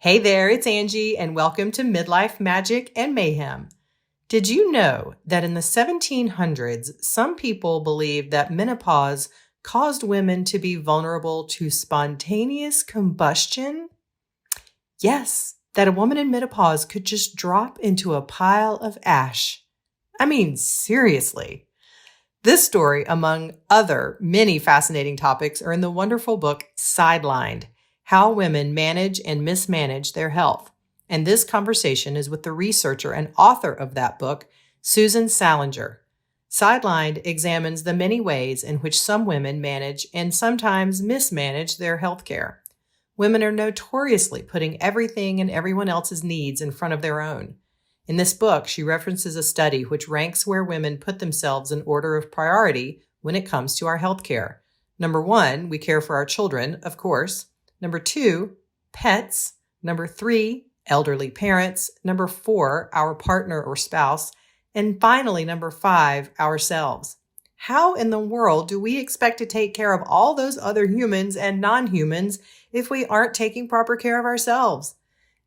Hey there, it's Angie, and welcome to Midlife Magic and Mayhem. Did you know that in the 1700s, some people believed that menopause caused women to be vulnerable to spontaneous combustion? Yes, that a woman in menopause could just drop into a pile of ash. I mean, seriously. This story, among other many fascinating topics, are in the wonderful book Sidelined: How Women Manage and Mismanage Their Health. And this conversation is with the researcher and author of that book, Susan Salenger. Sidelined examines the many ways in which some women manage and sometimes mismanage their health care. Women are notoriously putting everything and everyone else's needs in front of their own. In this book, she references a study which ranks where women put themselves in order of priority when it comes to our health care. Number 1, we care for our children, of course. Number 2, pets. Number 3, elderly parents. Number 4, our partner or spouse. And finally, number 5, ourselves. How in the world do we expect to take care of all those other humans and non-humans if we aren't taking proper care of ourselves?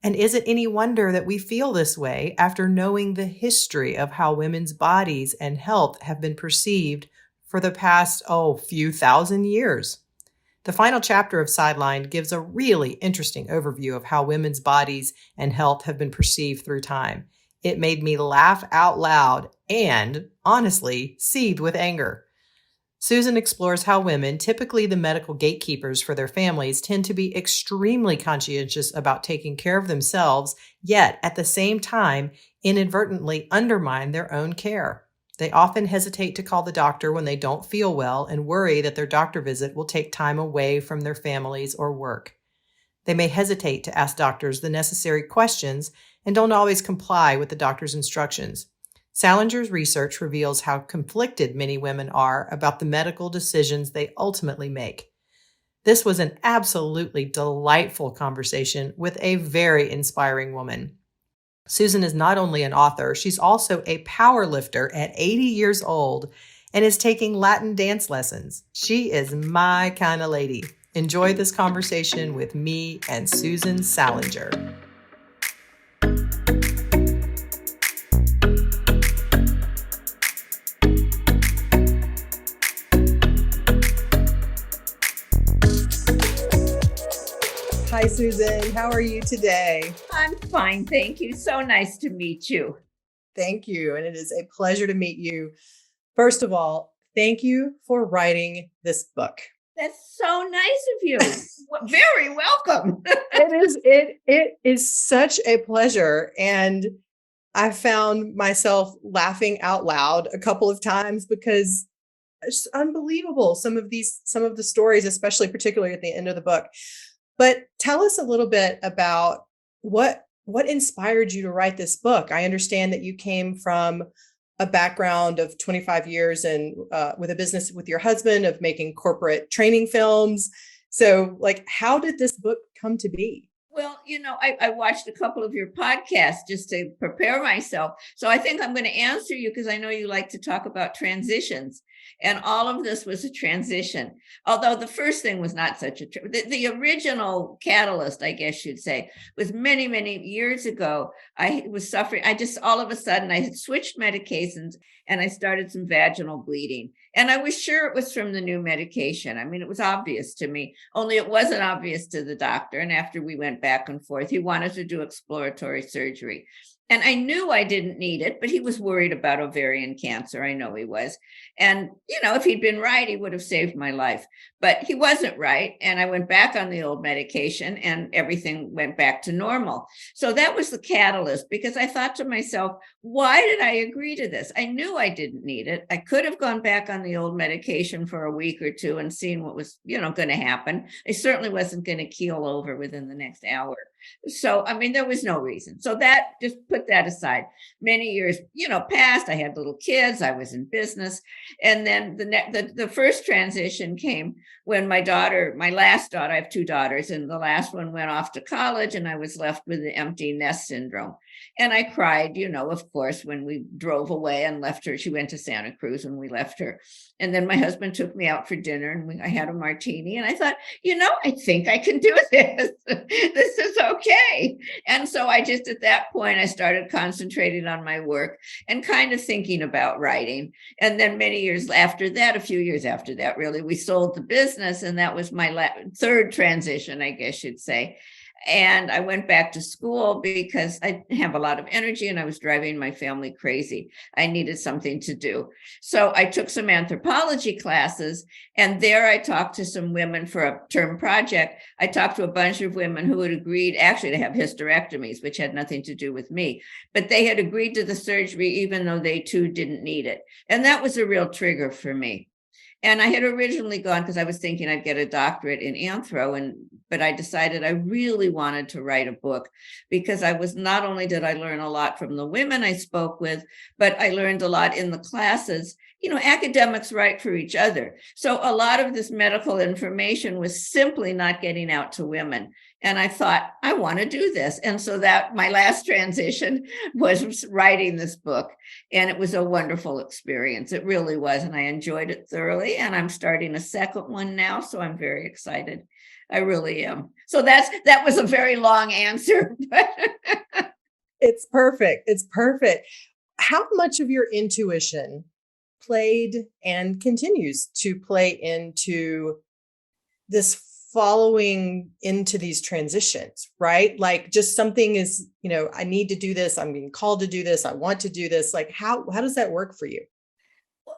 And is it any wonder that we feel this way after knowing the history of how women's bodies and health have been perceived for the past, few thousand years? The final chapter of Sidelined gives a really interesting overview of how women's bodies and health have been perceived through time. It made me laugh out loud and, honestly, seethe with anger. Susan explores how women, typically the medical gatekeepers for their families, tend to be extremely conscientious about taking care of themselves, yet at the same time inadvertently undermine their own care. They often hesitate to call the doctor when they don't feel well and worry that their doctor visit will take time away from their families or work. They may hesitate to ask doctors the necessary questions and don't always comply with the doctor's instructions. Salenger's research reveals how conflicted many women are about the medical decisions they ultimately make. This was an absolutely delightful conversation with a very inspiring woman. Susan is not only an author, she's also a power lifter at 80 years old and is taking Latin dance lessons. She is my kind of lady. Enjoy this conversation with me and Susan Salenger. Hi, Susan. How are you today? I'm fine, thank you. So nice to meet you. Thank you. And it is a pleasure to meet you. First of all, thank you for writing this book. That's so nice of you. Very welcome. It is such a pleasure. And I found myself laughing out loud a couple of times because it's unbelievable. Some of the stories, especially particularly at the end of the book. But tell us a little bit about what inspired you to write this book. I understand that you came from a background of 25 years and with a business with your husband of making corporate training films. So, how did this book come to be? Well, I watched a couple of your podcasts just to prepare myself. So I think I'm going to answer you because I know you like to talk about transitions. And all of this was a transition. Although the first thing was not such the original catalyst, I guess you'd say, was many, many years ago. I was suffering. All of a sudden, I had switched medications and I started some vaginal bleeding. And I was sure it was from the new medication. I mean, it was obvious to me, only it wasn't obvious to the doctor. And after we went back and forth, he wanted to do exploratory surgery. And I knew I didn't need it, but he was worried about ovarian cancer. I know he was. And, if he'd been right, he would have saved my life. But he wasn't right. And I went back on the old medication and everything went back to normal. So that was the catalyst because I thought to myself, why did I agree to this? I knew I didn't need it. I could have gone back on the old medication for a week or two and seen what was, going to happen. I certainly wasn't going to keel over within the next hour. So, there was no reason. So that just put that aside. Many years, passed. I had little kids. I was in business. And then the first transition came when my last daughter, I have two daughters, and the last one went off to college, and I was left with the empty nest syndrome. And I cried, of course, when we drove away and left her. She went to Santa Cruz and we left her. And then my husband took me out for dinner, and I had a martini, and I thought, I think I can do this. This is okay. And so I just, at that point, I started concentrating on my work and kind of thinking about writing. And then many years after that, a few years after that, really, we sold the business. And that was my third transition, I guess you'd say. And I went back to school because I have a lot of energy and I was driving my family crazy. I needed something to do. So I took some anthropology classes, and there I talked to some women for a term project. I talked to a bunch of women who had agreed actually to have hysterectomies, which had nothing to do with me, but they had agreed to the surgery even though they too didn't need it. And that was a real trigger for me. And I had originally gone because I was thinking I'd get a doctorate in anthro, but I decided I really wanted to write a book because not only did I learn a lot from the women I spoke with, but I learned a lot in the classes. Academics write for each other. So a lot of this medical information was simply not getting out to women. And I thought, I want to do this. And so that my last transition was writing this book. And it was a wonderful experience. It really was. And I enjoyed it thoroughly. And I'm starting a second one now. So I'm very excited. I really am. So that was a very long answer. It's perfect. It's perfect. How much of your intuition played and continues to play into this following into these transitions, right? Like just something is, I need to do this. I'm being called to do this. I want to do this. Like how does that work for you? Well,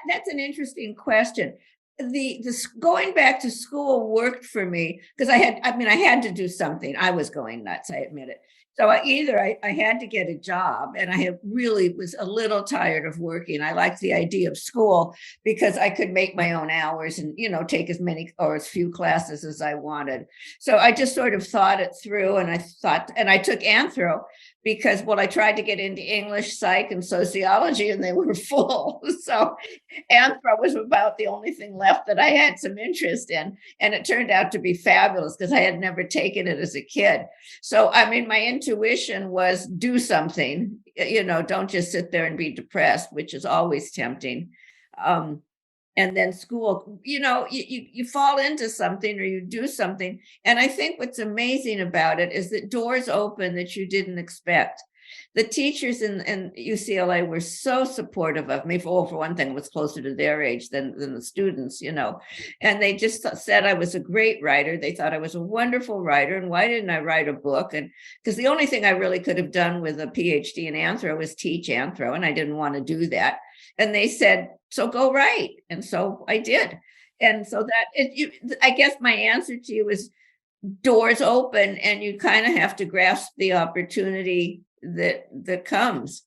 that's an interesting question. The going back to school worked for me because I had to do something. I was going nuts, I admit it. So I had to get a job, and I really was a little tired of working. I liked the idea of school because I could make my own hours and, take as many or as few classes as I wanted. So I just sort of thought it through, and I took anthro because, I tried to get into English, psych, and sociology, and they were full. So anthro was about the only thing left that I had some interest in. And it turned out to be fabulous because I had never taken it as a kid. So, my intuition was do something, don't just sit there and be depressed, which is always tempting. And then school, you fall into something or you do something. And I think what's amazing about it is that doors open that you didn't expect. The teachers in UCLA were so supportive of me. For one thing, it was closer to their age than the students, and they just said I was a great writer. They thought I was a wonderful writer. And why didn't I write a book? And because the only thing I really could have done with a PhD in anthro was teach anthro, and I didn't want to do that. And they said, so go write. And so I did. And so I guess my answer to you is doors open, and you kind of have to grasp the opportunity that comes.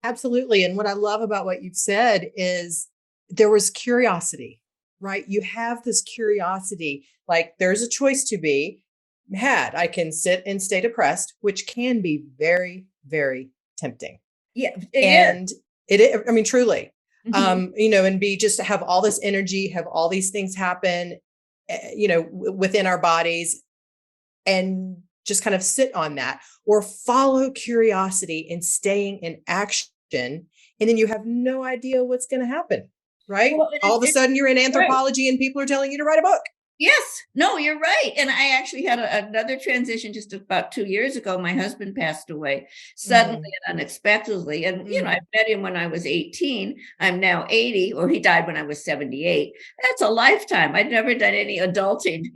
Absolutely. And what I love about what you've said is there was curiosity, right? You have this curiosity, like there's a choice to be had. I can sit and stay depressed, which can be very, very tempting. Yeah. Truly, Mm-hmm. and just to have all this energy, have all these things happen, within our bodies, and just kind of sit on that, or follow curiosity and staying in action. And then you have no idea what's going to happen, right? Well, all of a sudden you're in anthropology, right, and people are telling you to write a book. Yes, no, you're right. And I actually had another transition just about 2 years ago. My husband passed away suddenly and unexpectedly. And, I met him when I was 18. I'm now 80, or he died when I was 78. That's a lifetime. I'd never done any adulting,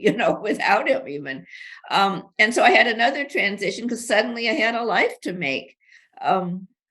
without him even. And so I had another transition because suddenly I had a life to make.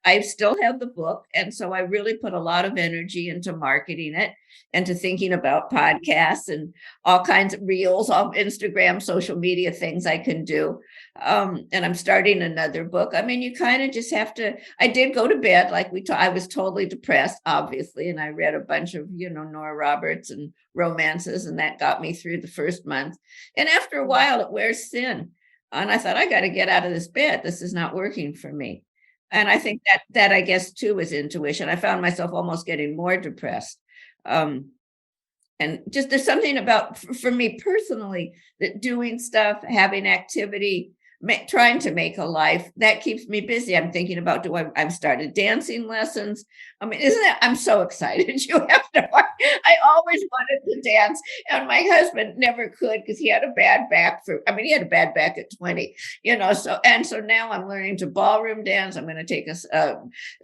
I still have the book. And so I really put a lot of energy into marketing it and to thinking about podcasts and all kinds of reels, all Instagram, social media things I can do. And I'm starting another book. You kind of just have to, I did go to bed, like I was totally depressed, obviously. And I read a bunch of, Nora Roberts and romances, and that got me through the first month. And after a while, it wears thin. And I thought, I got to get out of this bed. This is not working for me. And I think that I guess too is intuition. I found myself almost getting more depressed. And just there's something about, for me personally, that doing stuff, having activity, trying to make a life that keeps me busy. I'm thinking about, I've started dancing lessons. I mean, isn't that, I'm so excited. You have to, I always wanted to dance, and my husband never could because he had a bad back he had a bad back at 20, so now I'm learning to ballroom dance. I'm going to take a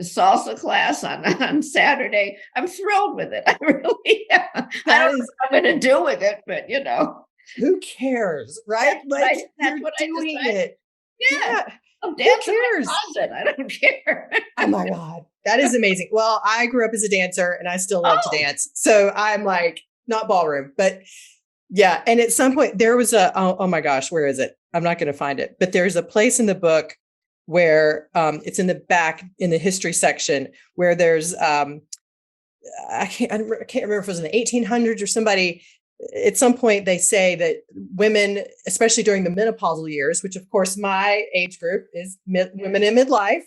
salsa class on Saturday. I'm thrilled with it. I really am. I don't know what I'm going to do with it, but who cares, right? That's what you're doing it. Yeah. I'm dancing in my closet. I don't care. Oh my God. That is amazing. Well, I grew up as a dancer and I still love to dance. So I'm like, not ballroom, but yeah. And at some point there was oh my gosh, where is it? I'm not going to find it, but there's a place in the book where it's in the back in the history section where there's I can't remember if it was in the 1800s or somebody. At some point, they say that women, especially during the menopausal years, which of course my age group is women in midlife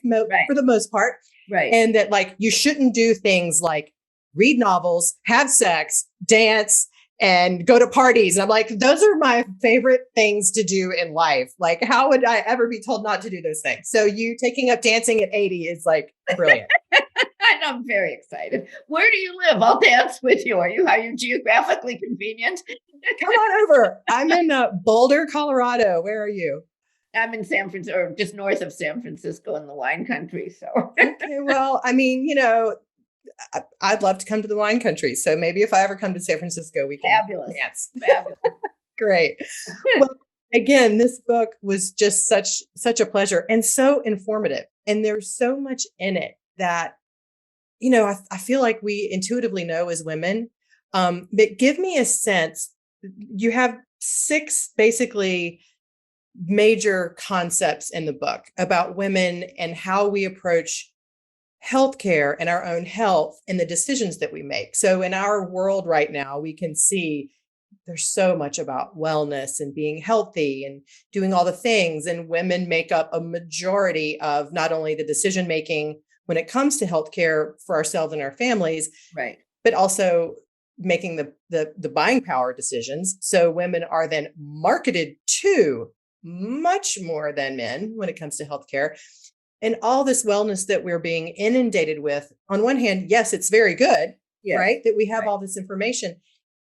for the most part, right? And that like you shouldn't do things like read novels, have sex, dance, and go to parties. And I'm like, those are my favorite things to do in life. Like, how would I ever be told not to do those things? So you taking up dancing at 80 is like brilliant. I'm very excited. Where do you live? I'll dance with you. Are you geographically convenient? Come on over. I'm in Boulder, Colorado. Where are you? I'm in San Francisco, or just north of San Francisco in the wine country. So okay, well, I mean, I'd love to come to the wine country. So maybe if I ever come to San Francisco, we can dance. Fabulous. Great. Well, again, this book was just such a pleasure and so informative. And there's so much in it that I feel like we intuitively know as women, but give me a sense. You have 6 basically major concepts in the book about women and how we approach healthcare and our own health and the decisions that we make. So in our world right now, we can see there's so much about wellness and being healthy and doing all the things. And women make up a majority of not only the decision making when it comes to healthcare for ourselves and our families, right, but also making the buying power decisions. So women are then marketed to much more than men when it comes to healthcare. And all this wellness that we're being inundated with, on one hand, yes, it's very good, right? That we have all this information.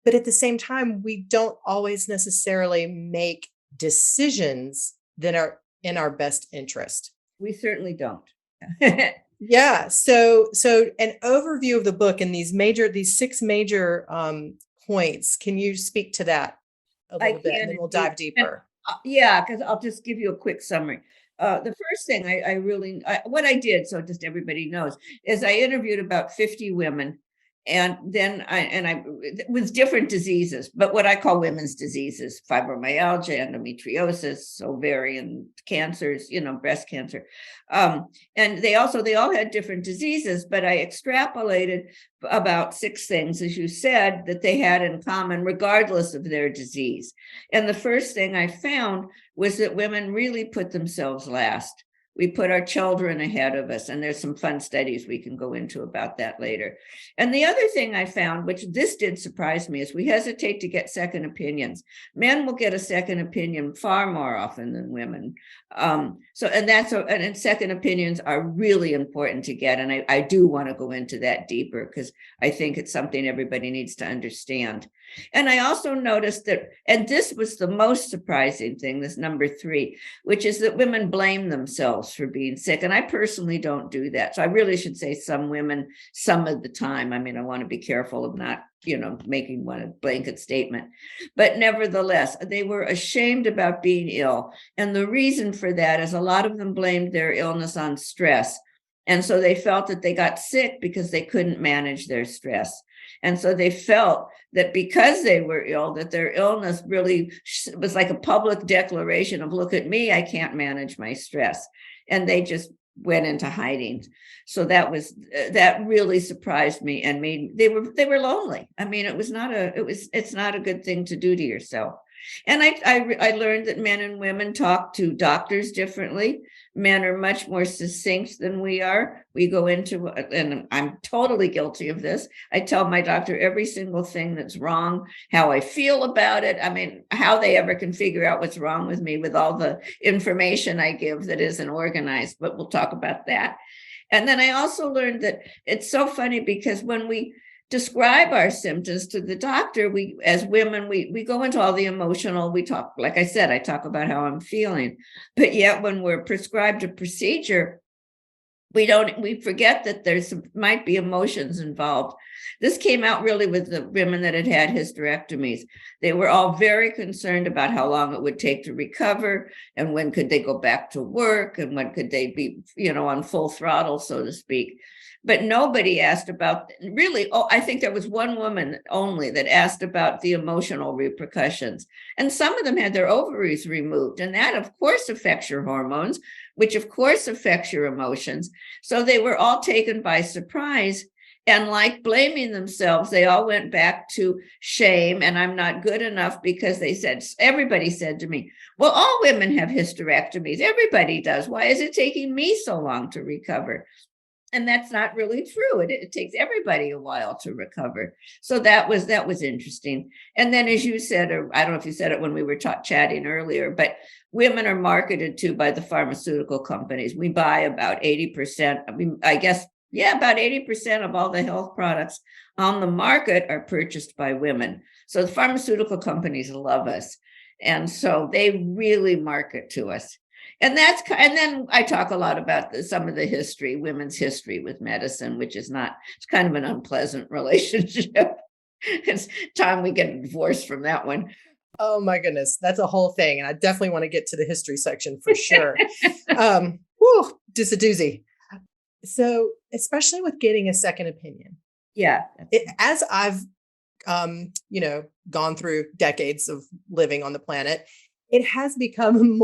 But at the same time, we don't always necessarily make decisions that are in our best interest. We certainly don't. Yeah. So an overview of the book and these 6 major points. Can you speak to that a little bit, and then we'll dive deeper? Yeah, because I'll just give you a quick summary. The first thing what I did, so just everybody knows, is I interviewed about 50 women. And then I with different diseases, but what I call women's diseases: fibromyalgia, endometriosis, ovarian cancers, breast cancer. And they all had different diseases, but I extrapolated about 6 things, as you said, that they had in common, regardless of their disease. And the first thing I found was that women really put themselves last. We put our children ahead of us, and there's some fun studies we can go into about that later. And the other thing I found, which this did surprise me, is we hesitate to get second opinions. Men will get a second opinion far more often than women. And second opinions are really important to get. And I do want to go into that deeper because I think it's something everybody needs to understand. And I also noticed that, and this was the most surprising thing, this number 3, which is that women blame themselves for being sick. And I personally don't do that. So I really should say some women, some of the time. I mean, I want to be careful of not, making one blanket statement. But nevertheless, they were ashamed about being ill. And the reason for that is a lot of them blamed their illness on stress. And so they felt that they got sick because they couldn't manage their stress. And so they felt that because they were ill, that their illness really was like a public declaration of, look at me, I can't manage my stress. And they just went into hiding. So that really surprised me and they were lonely. I mean, it's not a good thing to do to yourself. And I learned that men and women talk to doctors differently. Men are much more succinct than we are. We go into, and I'm totally guilty of this. I tell my doctor every single thing that's wrong, how I feel about it. I mean, how they ever can figure out what's wrong with me with all the information I give that isn't organized, but we'll talk about that. And then I also learned that it's so funny because when we describe our symptoms to the doctor, we as women, we go into all the emotional, we talk, like I said, I talk about how I'm feeling, but yet when we're prescribed a procedure, we forget that there's might be emotions involved. This came out really with the women that had had hysterectomies. They were all very concerned about how long it would take to recover, and when could they go back to work, and when could they be, on full throttle, so to speak. But nobody asked about, really, I think there was one woman only that asked about the emotional repercussions. And some of them had their ovaries removed, and that of course affects your hormones, which of course affects your emotions. So they were all taken by surprise, and like blaming themselves, they all went back to shame, and I'm not good enough, because everybody said to me, well, all women have hysterectomies. Everybody does. Why is it taking me so long to recover? And that's not really true. It takes everybody a while to recover. So that was interesting. And then, as you said, or I don't know if you said it when we were chatting earlier, but women are marketed to by the pharmaceutical companies. We buy about 80%. I guess, about 80% of all the health products on the market are purchased by women. So the pharmaceutical companies love us. And so they really market to us. And then I talk a lot about some of the history, women's history with medicine, which is it's kind of an unpleasant relationship. It's time we get divorced from that one. Oh my goodness, that's a whole thing. And I definitely want to get to the history section for sure. Just a doozy. So, especially with getting a second opinion. Yeah. As I've, gone through decades of living on the planet, it has become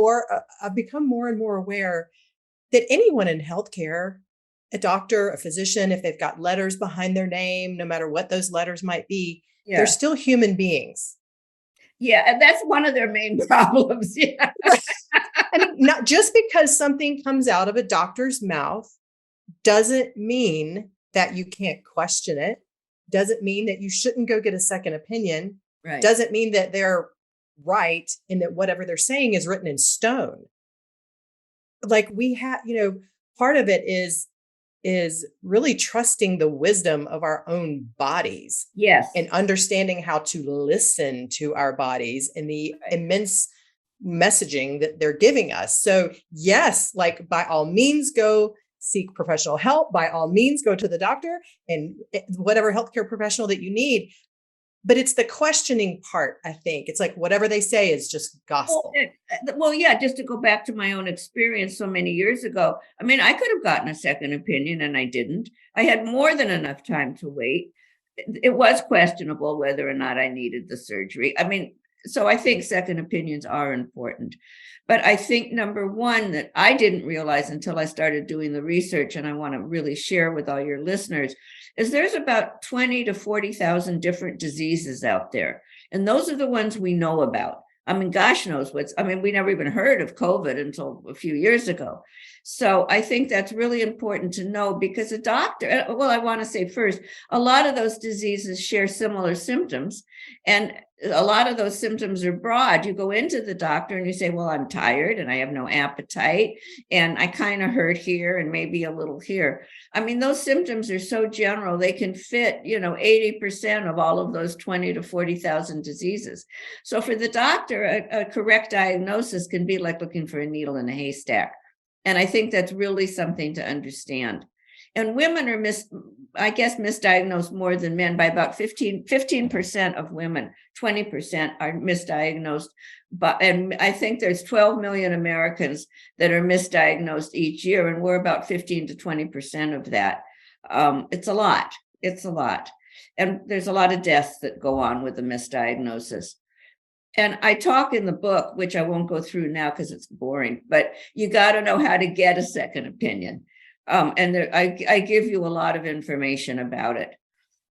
I've become more and more aware that anyone in healthcare, a doctor, a physician, if they've got letters behind their name, no matter what those letters might be, they're still human beings. Yeah, and that's one of their main problems. Yeah. I mean, not just because something comes out of a doctor's mouth doesn't mean that you can't question it, doesn't mean that you shouldn't go get a second opinion, right. Doesn't mean that they're right and that whatever they're saying is written in stone. Like we have, part of it is really trusting the wisdom of our own bodies. Yes. And understanding how to listen to our bodies and the immense messaging that they're giving us. So yes, like by all means, go seek professional help. By all means, go to the doctor and whatever healthcare professional that you need. But it's the questioning part, I think. It's like whatever they say is just gospel. Well, yeah, just to go back to my own experience so many years ago. I mean, I could have gotten a second opinion and I didn't. I had more than enough time to wait. It was questionable whether or not I needed the surgery. I mean, so I think second opinions are important. But I think number one that I didn't realize until I started doing the research, and I want to really share with all your listeners, is there's about 20 to 40,000 different diseases out there. And those are the ones we know about. I mean, gosh knows we never even heard of COVID until a few years ago. So I think that's really important to know, because a doctor, well, I want to say first, a lot of those diseases share similar symptoms, and a lot of those symptoms are broad. You go into the doctor and you say, well, I'm tired and I have no appetite and I kind of hurt here and maybe a little here. I mean, those symptoms are so general, they can fit, 80% of all of those 20 to 40,000 diseases. So for the doctor, a correct diagnosis can be like looking for a needle in a haystack. And I think that's really something to understand. And women are misdiagnosed more than men by about 15% of women, 20% are misdiagnosed. And I think there's 12 million Americans that are misdiagnosed each year, and we're about 15 to 20% of that. It's a lot. It's a lot. And there's a lot of deaths that go on with the misdiagnosis. And I talk in the book, which I won't go through now because it's boring, but you got to know how to get a second opinion. I give you a lot of information about it.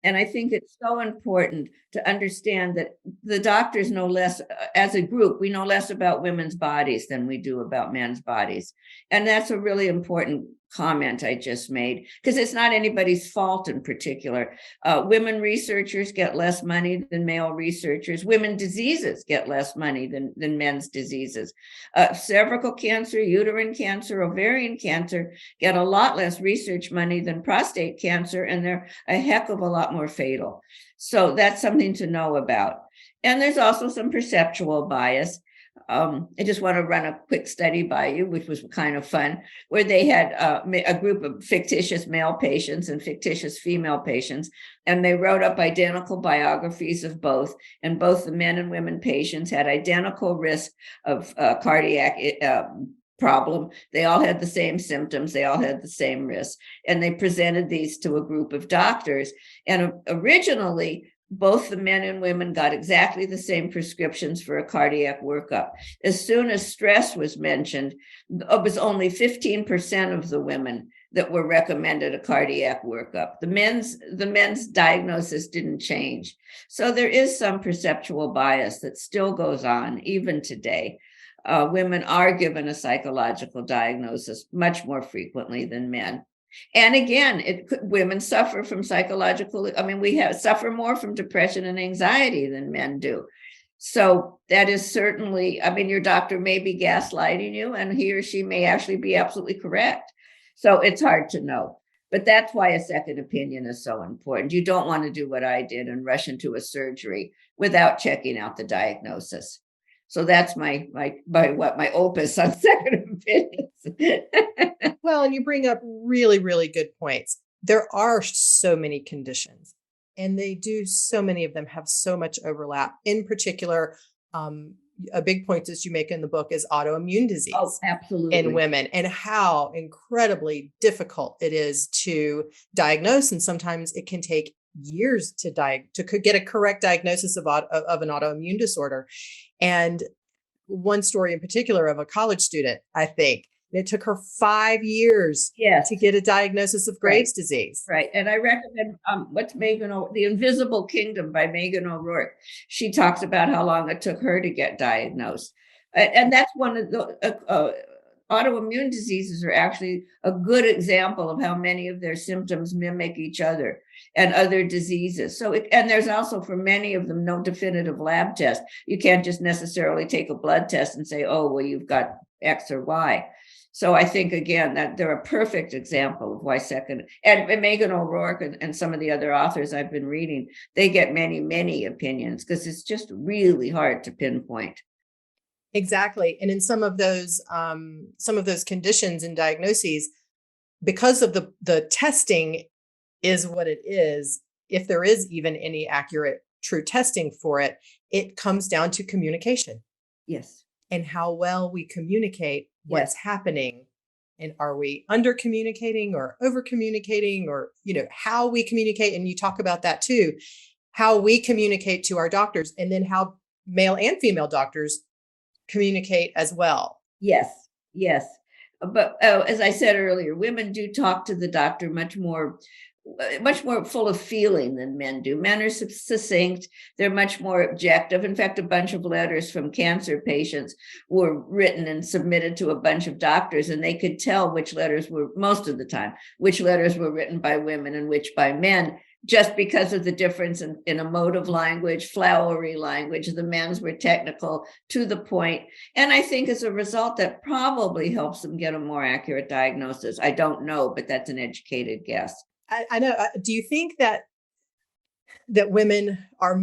And I think it's so important to understand that the doctors know less, as a group, we know less about women's bodies than we do about men's bodies. And that's a really important comment I just made, because it's not anybody's fault in particular. Women researchers get less money than male researchers. Women diseases get less money than men's diseases. Cervical cancer, uterine cancer, ovarian cancer get a lot less research money than prostate cancer, and they're a heck of a lot more fatal. So that's something to know about. And there's also some perceptual bias. I just want to run a quick study by you, which was kind of fun, where they had a group of fictitious male patients and fictitious female patients, and they wrote up identical biographies of both. And both the men and women patients had identical risk of cardiac problem. They all had the same symptoms. They all had the same risk. And they presented these to a group of doctors. And originally, both the men and women got exactly the same prescriptions for a cardiac workup. As soon as stress was mentioned, it was only 15% of the women that were recommended a cardiac workup. The men's diagnosis didn't change. So there is some perceptual bias that still goes on even today. Women are given a psychological diagnosis much more frequently than men. And again, women suffer from psychological, suffer more from depression and anxiety than men do. So that is certainly, your doctor may be gaslighting you, and he or she may actually be absolutely correct. So it's hard to know. But that's why a second opinion is so important. You don't want to do what I did and rush into a surgery without checking out the diagnosis. So that's my opus on second opinions. Well, and you bring up really, really good points. There are so many conditions, and so many of them have so much overlap. In particular, a big point that you make in the book is autoimmune disease. Oh, absolutely. In women, and how incredibly difficult it is to diagnose. And sometimes it can take years to get a correct diagnosis of an autoimmune disorder. And one story in particular of a college student, I think, it took her 5 years to get a diagnosis of Graves' disease. Right. And I recommend The Invisible Kingdom by Megan O'Rourke. She talks about how long it took her to get diagnosed. And that's one of the autoimmune diseases are actually a good example of how many of their symptoms mimic each other and other diseases. And there's also, for many of them, no definitive lab test. You can't just necessarily take a blood test and say, oh, well, you've got X or Y. So I think, again, that they're a perfect example of why and Megan O'Rourke and some of the other authors I've been reading, they get many, many opinions because it's just really hard to pinpoint. Exactly. And in some of those conditions and diagnoses, because of the testing is what it is, if there is even any accurate, true testing for it, it comes down to communication. Yes. And how well we communicate what's happening. And are we under communicating or over communicating, or, how we communicate? And you talk about that too, how we communicate to our doctors, and then how male and female doctors communicate as well. Yes. But as I said earlier, women do talk to the doctor much more full of feeling than men do. Men are succinct. They're much more objective. In fact, a bunch of letters from cancer patients were written and submitted to a bunch of doctors, and they could tell most of the time, which letters were written by women and which by men, just because of the difference in emotive language, flowery language. The men's were technical, to the point. And I think as a result, that probably helps them get a more accurate diagnosis. I don't know, but that's an educated guess. I know. Do you think that women are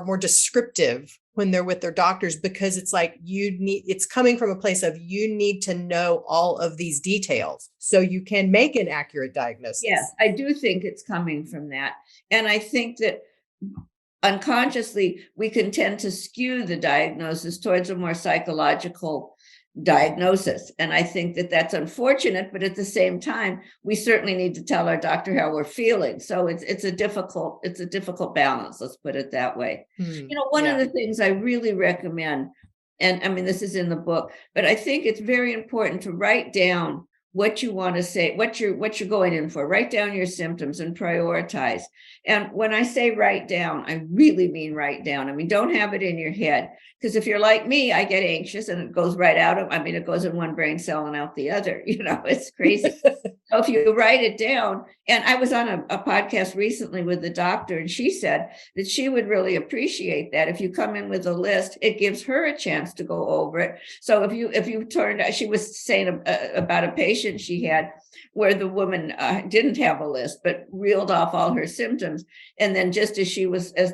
more descriptive when they're with their doctors, because it's like it's coming from a place of you need to know all of these details so you can make an accurate diagnosis? Yes, I do think it's coming from that. And I think that unconsciously we can tend to skew the diagnosis towards a more psychological diagnosis. And I think that that's unfortunate, but at the same time, we certainly need to tell our doctor how we're feeling. So it's a difficult balance. Let's put it that way. One of the things I really recommend, and this is in the book, but I think it's very important to write down what you want to say, what you're going in for. Write down your symptoms and prioritize. And when I say write down, I really mean write down. I mean, don't have it in your head. Because if you're like me, I get anxious and it goes right out of, I mean, it goes in one brain cell and out the other. It's crazy. So if you write it down, and I was on a podcast recently with the doctor, and she said that she would really appreciate that. If you come in with a list, it gives her a chance to go over it. So if you turned, she was saying about a patient she had where the woman didn't have a list, but reeled off all her symptoms. And then just as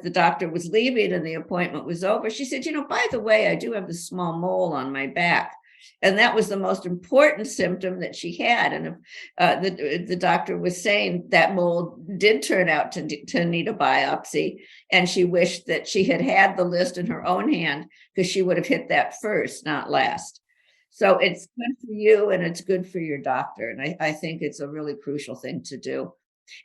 the doctor was leaving and the appointment was over, she said, by the way, I do have this small mole on my back. And that was the most important symptom that she had. And the doctor was saying that mole did turn out to need a biopsy. And she wished that she had the list in her own hand, because she would have hit that first, not last. So it's good for you and it's good for your doctor. And I think it's a really crucial thing to do.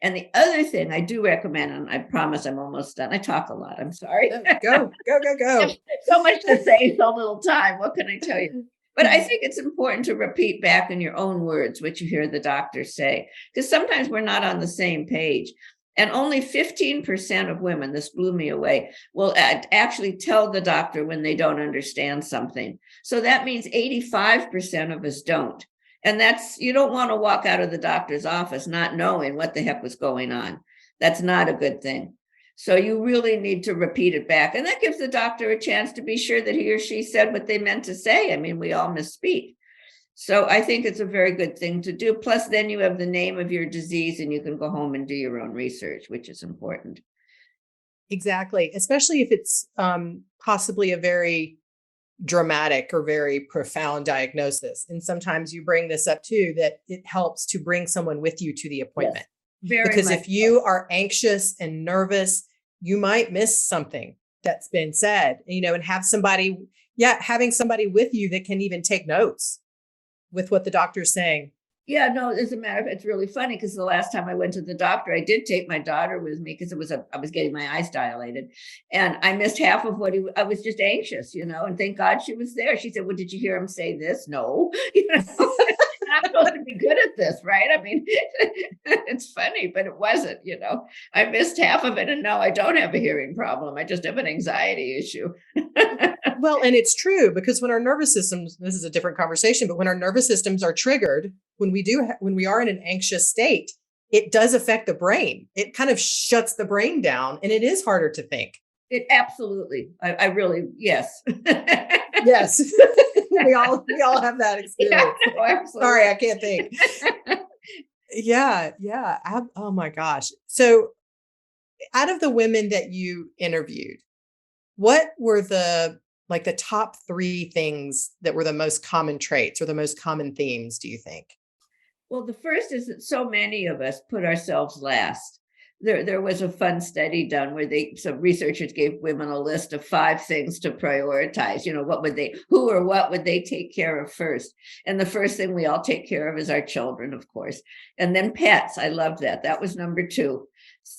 And the other thing I do recommend, and I promise I'm almost done. I talk a lot. I'm sorry. Go. So much to say, so little time. What can I tell you? But I think it's important to repeat back in your own words what you hear the doctor say, because sometimes we're not on the same page. And only 15% of women, this blew me away, will actually tell the doctor when they don't understand something. So that means 85% of us don't. And you don't want to walk out of the doctor's office not knowing what the heck was going on. That's not a good thing. So you really need to repeat it back. And that gives the doctor a chance to be sure that he or she said what they meant to say. I mean, we all misspeak. So I think it's a very good thing to do. Plus, then you have the name of your disease and you can go home and do your own research, which is important. Exactly. Especially if it's possibly a very dramatic or very profound diagnosis. And sometimes you bring this up too, that it helps to bring someone with you to the appointment. Yes, because if you are anxious and nervous, you might miss something that's been said, and have somebody, having somebody with you that can even take notes with what the doctor's saying. Yeah, no, as a matter of fact, it's really funny because the last time I went to the doctor, I did take my daughter with me because I was getting my eyes dilated, and I missed half of what I was just anxious, and thank God she was there. She said, "Well, did you hear him say this?" No, I'm supposed to be good at this, right? I mean, it's funny, but it wasn't, I missed half of it, and no, I don't have a hearing problem. I just have an anxiety issue. Well, and it's true, because when our nervous systems, this is a different conversation, but when our nervous systems are triggered, when we are in an anxious state, it does affect the brain. It kind of shuts the brain down, and it is harder to think. It absolutely, I really, yes. Yes. we all have that experience. Yeah, sorry, I can't think. Yeah. Oh my gosh. So out of the women that you interviewed, what were the top 3 things that were the most common traits or the most common themes, do you think? Well, the first is that so many of us put ourselves last. There was a fun study done where some researchers gave women a list of 5 things to prioritize. Who or what would they take care of first? And the first thing we all take care of is our children, of course. And then pets. I love that. That was number 2.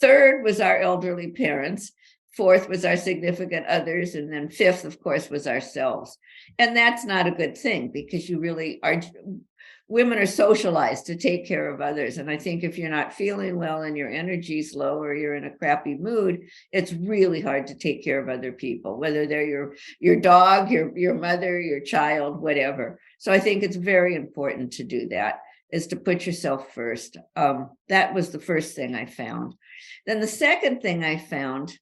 Third was our elderly parents. 4th was our significant others. And then 5th, of course, was ourselves. And that's not a good thing, because you really are. Women are socialized to take care of others. And I think if you're not feeling well and your energy's low or you're in a crappy mood, it's really hard to take care of other people, whether they're your dog, your mother, your child, whatever. So I think it's very important to do that, is to put yourself first. That was the first thing I found. Then the second thing I found,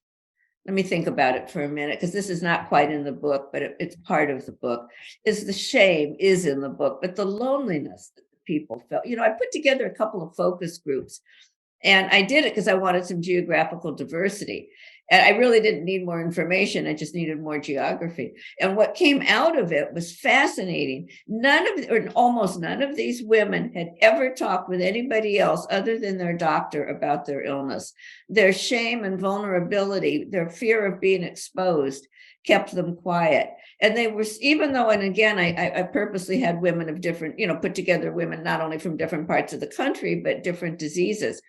let me think about it for a minute, because this is not quite in the book, but it's part of the book, is the shame is in the book, but the loneliness that people felt. I put together a couple of focus groups, and I did it because I wanted some geographical diversity. And I really didn't need more information. I just needed more geography. And what came out of it was fascinating. Almost none of these women had ever talked with anybody else other than their doctor about their illness. Their shame and vulnerability, their fear of being exposed, kept them quiet. And they were, even though, and again, I purposely had women of different, put together women not only from different parts of the country, but different diseases.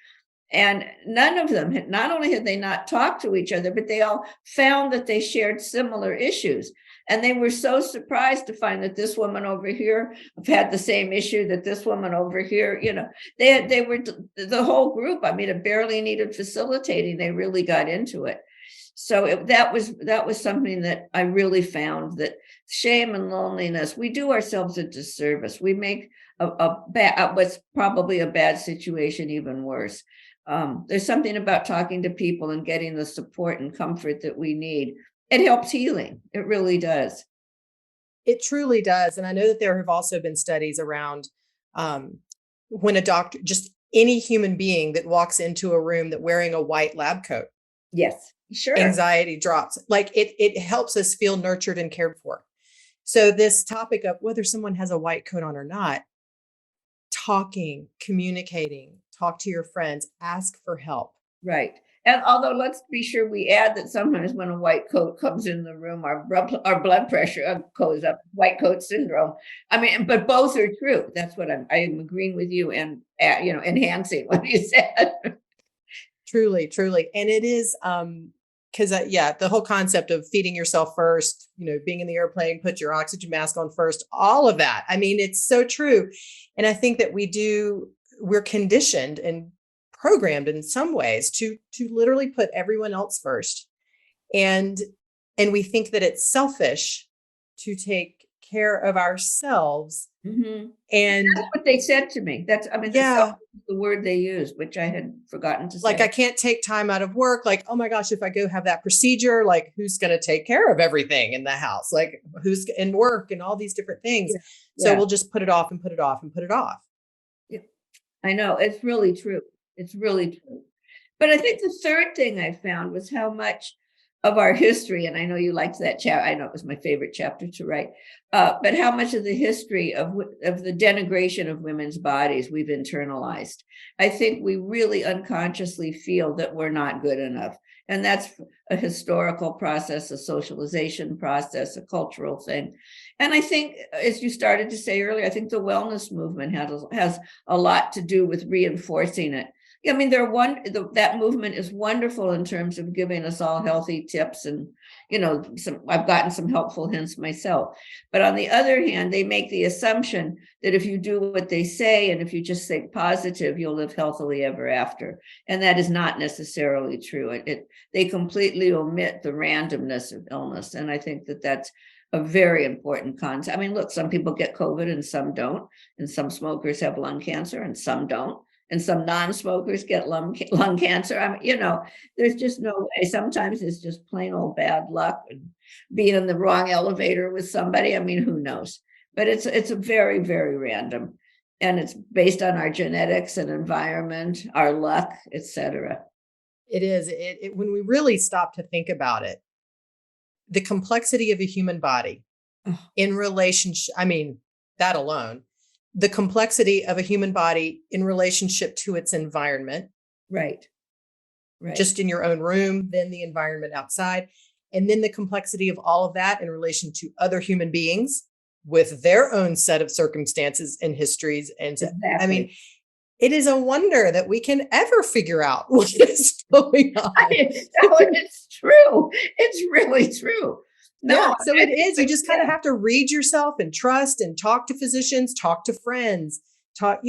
And none of them not only had they not talked to each other, but they all found that they shared similar issues. And they were so surprised to find that this woman over here had the same issue, that this woman over here, they were the whole group. I mean, it barely needed facilitating. They really got into it. So that was something that I really found, that shame and loneliness, we do ourselves a disservice. We make what's probably a bad situation even worse. There's something about talking to people and getting the support and comfort that we need. It helps healing. It really does. It truly does. And I know that there have also been studies around when a doctor, just any human being that walks into a room that wearing a white lab coat. Yes, sure. Anxiety drops. Like it helps us feel nurtured and cared for. So this topic of whether someone has a white coat on or not, talking, communicating, talk to your friends, ask for help. Right. And although let's be sure we add that sometimes when a white coat comes in the room, our blood pressure goes up, white coat syndrome. I mean, but both are true. That's what I am agreeing with you and, enhancing what you said. Truly, truly. And it is, because the whole concept of feeding yourself first, being in the airplane, put your oxygen mask on first, all of that. I mean, it's so true. And I think that we're conditioned and programmed in some ways to literally put everyone else first. And we think that it's selfish to take care of ourselves. Mm-hmm. And that's what they said to me. That's the word they used, which I had forgotten to say. Like, I can't take time out of work. Like, oh my gosh, if I go have that procedure, like who's going to take care of everything in the house? Like who's in work and all these different things. Yeah. So we'll just put it off and put it off and put it off. Yeah. I know. It's really true. It's really true. But I think the third thing I found was how much of our history, and I know you liked that chapter. I know it was my favorite chapter to write, but how much of the history of the denigration of women's bodies we've internalized. I think we really unconsciously feel that we're not good enough. And that's a historical process, a socialization process, a cultural thing. And I think, as you started to say earlier, I think the wellness movement has a lot to do with reinforcing it. I mean, that movement is wonderful in terms of giving us all healthy tips, and I've gotten some helpful hints myself. But on the other hand, they make the assumption that if you do what they say and if you just think positive, you'll live healthily ever after, and that is not necessarily true. They completely omit the randomness of illness, and I think that that's a very important concept. I mean, look, some people get COVID and some don't, and some smokers have lung cancer and some don't. And some non-smokers get lung cancer. I mean, there's just no way. Sometimes it's just plain old bad luck and being in the wrong elevator with somebody. I mean, who knows? But it's a very, very random, and it's based on our genetics and environment, our luck, etc. It is. When we really stop to think about it, the complexity of a human body in relationship. I mean, that alone. The complexity of a human body in relationship to its environment. Right. Just in your own room, then the environment outside, and then the complexity of all of that in relation to other human beings with their own set of circumstances and histories. And exactly. I mean, it is a wonder that we can ever figure out what is going on. It's true. It's really true. No, yeah, so it is. You just kind of have to read yourself and trust and talk to physicians, talk to friends, and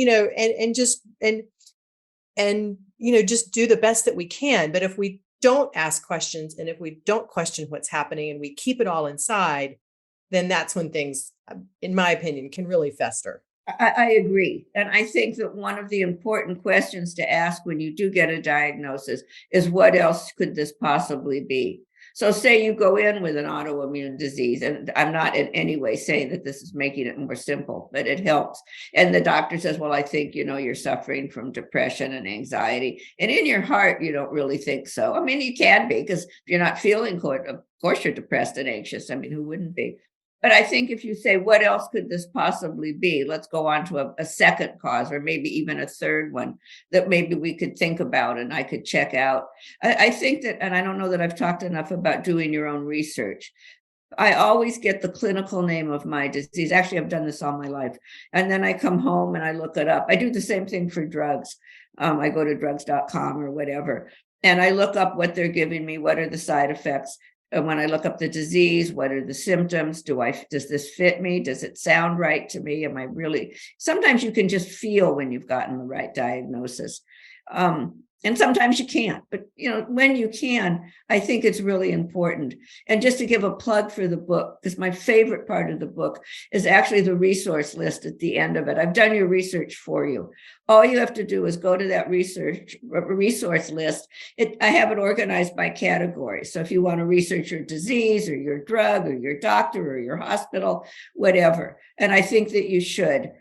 just do the best that we can. But if we don't ask questions and if we don't question what's happening and we keep it all inside, then that's when things, in my opinion, can really fester. I agree. And I think that one of the important questions to ask when you do get a diagnosis is, what else could this possibly be? So say you go in with an autoimmune disease, and I'm not in any way saying that this is making it more simple, but it helps. And the doctor says, well, I think, you're suffering from depression and anxiety. And in your heart, you don't really think so. I mean, you can be, because if you're not feeling good, of course you're depressed and anxious. I mean, who wouldn't be? But I think if you say, what else could this possibly be? Let's go on to a second cause, or maybe even a third one that maybe we could think about and I could check out. I think that, and I don't know that I've talked enough about doing your own research. I always get the clinical name of my disease. Actually, I've done this all my life. And then I come home and I look it up. I do the same thing for drugs. I go to drugs.com or whatever, and I look up what they're giving me. What are the side effects? when I look up the disease, what are the symptoms? Does this fit me? Does it sound right to me? Am I really, sometimes you can just feel when you've gotten the right diagnosis. And sometimes you can't, but when you can, I think it's really important. And just to give a plug for the book, because my favorite part of the book is actually the resource list at the end of it. I've done your research for you. All you have to do is go to that resource list. I have it organized by category. So if you want to research your disease or your drug or your doctor or your hospital, whatever. And I think that you should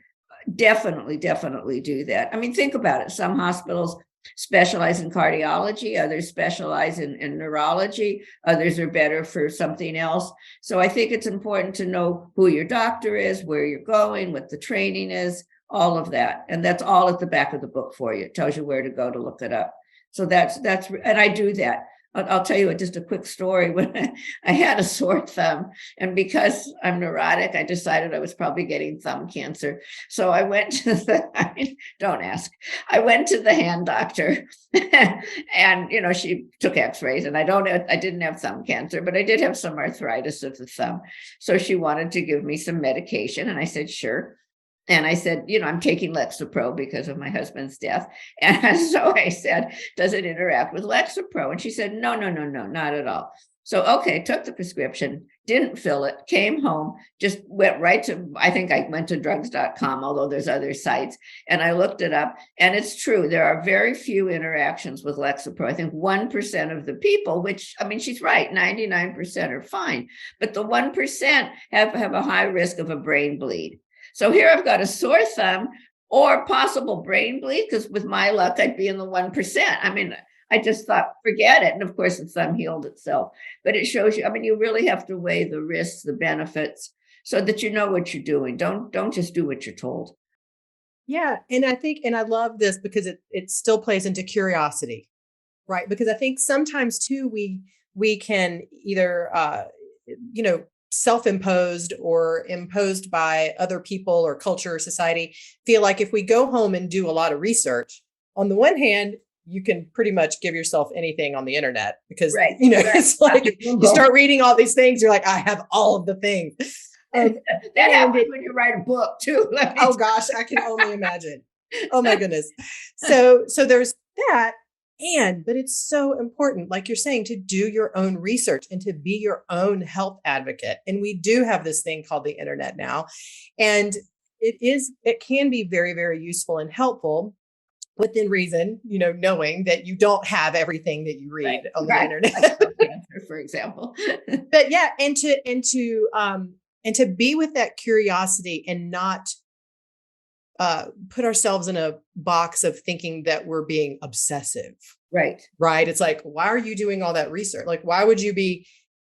definitely do that. I mean, think about it. Some hospitals specialize in cardiology, others specialize in neurology, others are better for something else. So I think it's important to know who your doctor is, where you're going, what the training is, all of that. And that's all at the back of the book for you. It tells you where to go to look it up. So that's, and I do that. I'll tell you just a quick story. When I had a sore thumb, and because I'm neurotic, I decided I was probably getting thumb cancer. So I went to don't ask. I went to the hand doctor, and she took X-rays, and I didn't have thumb cancer, but I did have some arthritis of the thumb. So she wanted to give me some medication, and I said, sure. And I said, I'm taking Lexapro because of my husband's death. And so I said, does it interact with Lexapro? And she said, no, not at all. So, okay, took the prescription, didn't fill it, came home, just went right to, I think I went to drugs.com, although there's other sites, and I looked it up. And it's true, there are very few interactions with Lexapro. I think 1% of the people, which, I mean, she's right, 99% are fine. But the 1% have a high risk of a brain bleed. So here I've got a sore thumb or possible brain bleed, because with my luck, I'd be in the 1%. I mean, I just thought, forget it. And of course, the thumb healed itself. But it shows you, I mean, you really have to weigh the risks, the benefits, so that you know what you're doing. Don't just do what you're told. Yeah. And I think, and I love this because it still plays into curiosity, right? Because I think sometimes too, we can either, self-imposed or imposed by other people or culture or society, feel like if we go home and do a lot of research, on the one hand, you can pretty much give yourself anything on the internet because, right. It's like you start reading all these things, you're like, I have all of the things. That happens when you write a book too. Oh gosh, I can only imagine. Oh my goodness. So there's that. But it's so important, like you're saying, to do your own research and to be your own health advocate. And we do have this thing called the internet now. And it can be very, very useful and helpful within reason, knowing that you don't have everything that you read on the internet. Like cancer, for example. But yeah, and to be with that curiosity and not put ourselves in a box of thinking that we're being obsessive. Right. It's like, why are you doing all that research? Like, why would you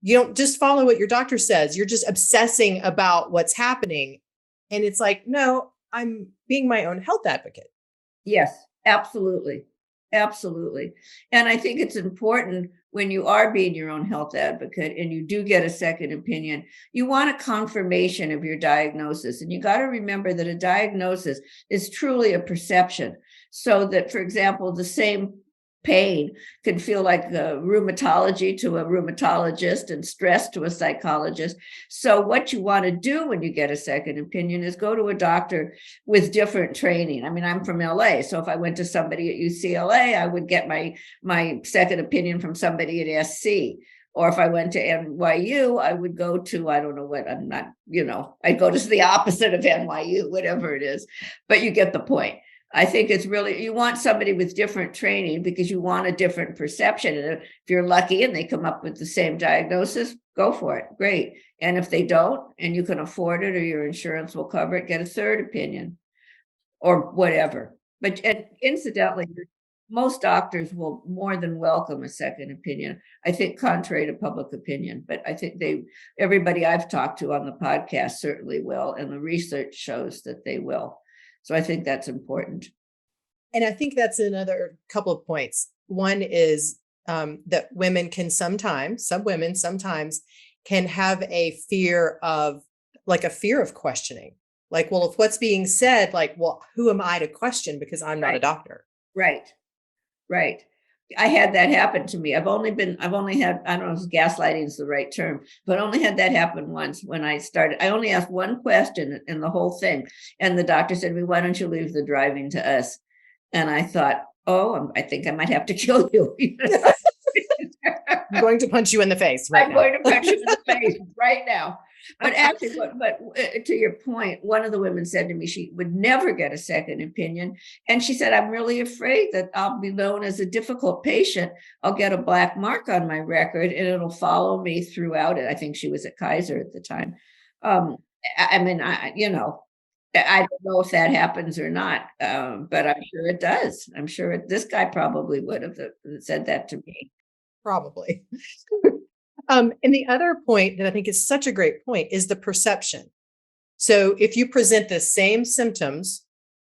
don't just follow what your doctor says. You're just obsessing about what's happening. And it's like, no, I'm being my own health advocate. Yes, absolutely. Absolutely. And I think it's important when you are being your own health advocate and you do get a second opinion, you want a confirmation of your diagnosis. And you got to remember that a diagnosis is truly a perception. So that, for example, the same pain can feel like rheumatology to a rheumatologist and stress to a psychologist. So what you want to do when you get a second opinion is go to a doctor with different training. I mean, I'm from LA, so if I went to somebody at UCLA, I would get my second opinion from somebody at SC. Or if I went to NYU, I would go to, I don't know what, I'm not, I'd go to the opposite of NYU, whatever it is, but you get the point. I think it's really, you want somebody with different training because you want a different perception. And if you're lucky and they come up with the same diagnosis, go for it. Great. And if they don't, and you can afford it or your insurance will cover it, get a third opinion or whatever. But incidentally, most doctors will more than welcome a second opinion. I think contrary to public opinion, but I think everybody I've talked to on the podcast certainly will. And the research shows that they will. So I think that's important. And I think that's another couple of points. One is that women can sometimes can have a fear of questioning. Like, well, if what's being said, like, well, who am I to question because I'm not a doctor? Right. I had that happen to me. I've only had, I don't know if gaslighting is the right term, but only had that happen once when I started. I only asked one question in the whole thing. And the doctor said, well, why don't you leave the driving to us? And I thought, oh, I think I might have to kill you. I'm going to punch you in the face right now. I'm going to punch you in the face right now. But actually, but to your point, one of the women said to me she would never get a second opinion. And she said, I'm really afraid that I'll be known as a difficult patient. I'll get a black mark on my record and it'll follow me throughout it. I think she was at Kaiser at the time. I mean, I don't know if that happens or not, but I'm sure it does. I'm sure this guy probably would have said that to me. Probably. And the other point that I think is such a great point is the perception. So if you present the same symptoms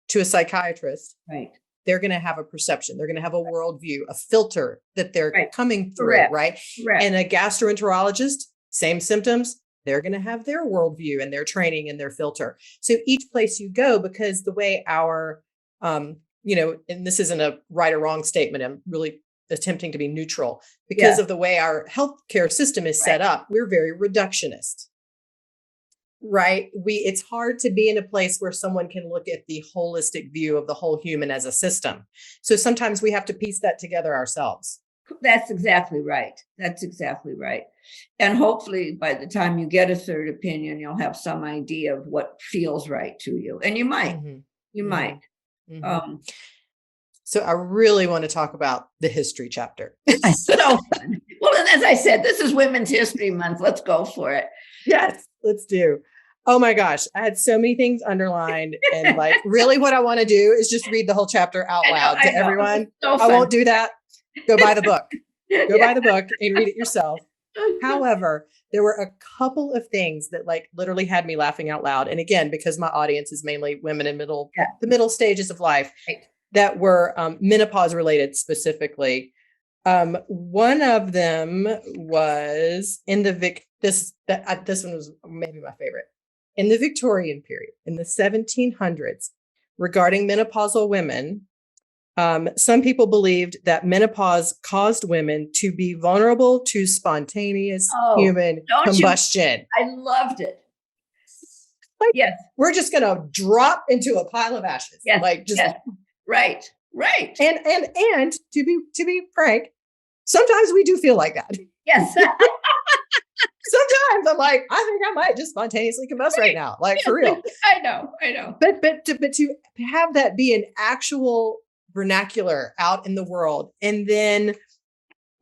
to a psychiatrist, right, they're going to have a perception. They're going to have a worldview, a filter that they're coming through, correct, right? correct. And a gastroenterologist, same symptoms, they're going to have their worldview and their training and their filter. So each place you go, because the way our, and this isn't a right or wrong statement, I'm really attempting to be neutral because of the way our healthcare system is set up. We're very reductionist, right? It's hard to be in a place where someone can look at the holistic view of the whole human as a system. So sometimes we have to piece that together ourselves. That's exactly right. That's exactly right. And hopefully by the time you get a third opinion, you'll have some idea of what feels right to you. And you might, might. Mm-hmm. So I really want to talk about the history chapter. So fun. Well, and as I said, this is Women's History Month. Let's go for it. Yes, let's do. Oh my gosh. I had so many things underlined and really what I want to do is just read the whole chapter out loud to everyone. So I won't do that. Go buy the book. Go buy the book and read it yourself. However, there were a couple of things that literally had me laughing out loud. And again, because my audience is mainly women in the middle stages of life that were menopause related specifically. One of them was in the this one was maybe my favorite. In the Victorian period, in the 1700s, regarding menopausal women, some people believed that menopause caused women to be vulnerable to spontaneous human combustion. I loved it. Yes. We're just going to drop into a pile of ashes. Yes. Right. And to be frank, sometimes we do feel like that. Yes. Sometimes I'm I think I might just spontaneously combust right now. For real. I know. But to have that be an actual vernacular out in the world, and then,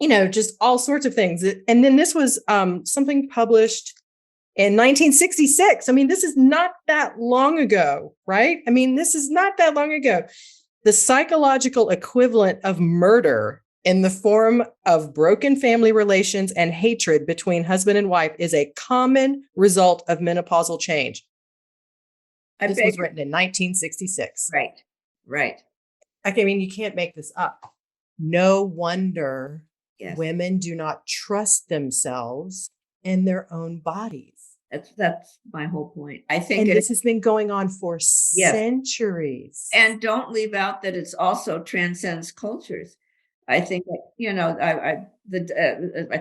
just all sorts of things. And then this was something published in 1966. I mean, this is not that long ago, right? I mean, this is not that long ago. The psychological equivalent of murder in the form of broken family relations and hatred between husband and wife is a common result of menopausal change. This was written in 1966. Right. I mean, you can't make this up. No wonder women do not trust themselves in their own bodies. That's my whole point. I think this has been going on for centuries. And don't leave out that it's also transcends cultures. I think I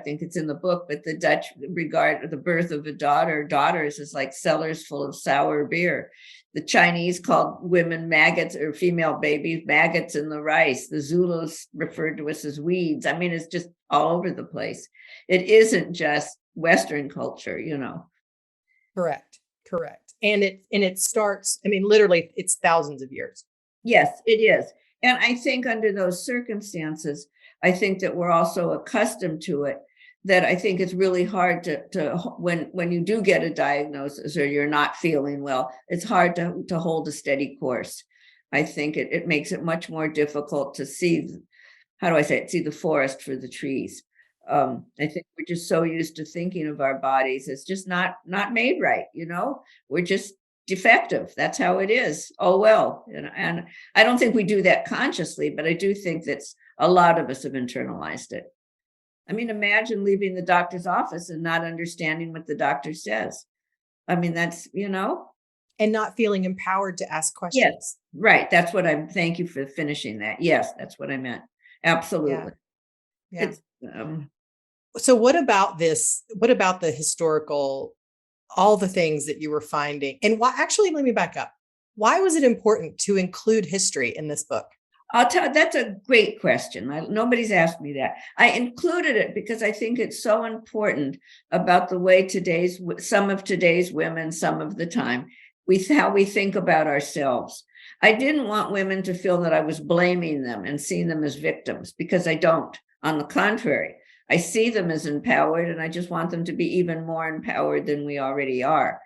think it's in the book, but the Dutch regard the birth of daughters as like cellars full of sour beer. The Chinese called women maggots, or female babies maggots in the rice. The Zulus referred to us as weeds. I mean, it's just all over the place. It isn't just Western culture, Correct. And it starts, I mean, literally it's thousands of years. Yes, it is. And I think under those circumstances, I think that we're also accustomed to it, that I think it's really hard to when you do get a diagnosis or you're not feeling well, it's hard to hold a steady course. I think it makes it much more difficult to see, see the forest for the trees. I think we're just so used to thinking of our bodies as just not made right. We're just defective. That's how it is. Oh, well. And I don't think we do that consciously, but I do think that a lot of us have internalized it. I mean, imagine leaving the doctor's office and not understanding what the doctor says. I mean, that's, And not feeling empowered to ask questions. Yes, right. That's what thank you for finishing that. Yes, that's what I meant. Absolutely. Yeah. It's So what about this? What about the historical, all the things that you were finding? And why, actually, let me back up. Why was it important to include history in this book? I'll tell that's a great question. Nobody's asked me that. I included it because I think it's so important about the way some of today's women, some of the time, how we think about ourselves. I didn't want women to feel that I was blaming them and seeing them as victims, because I don't. On the contrary, I see them as empowered, and I just want them to be even more empowered than we already are.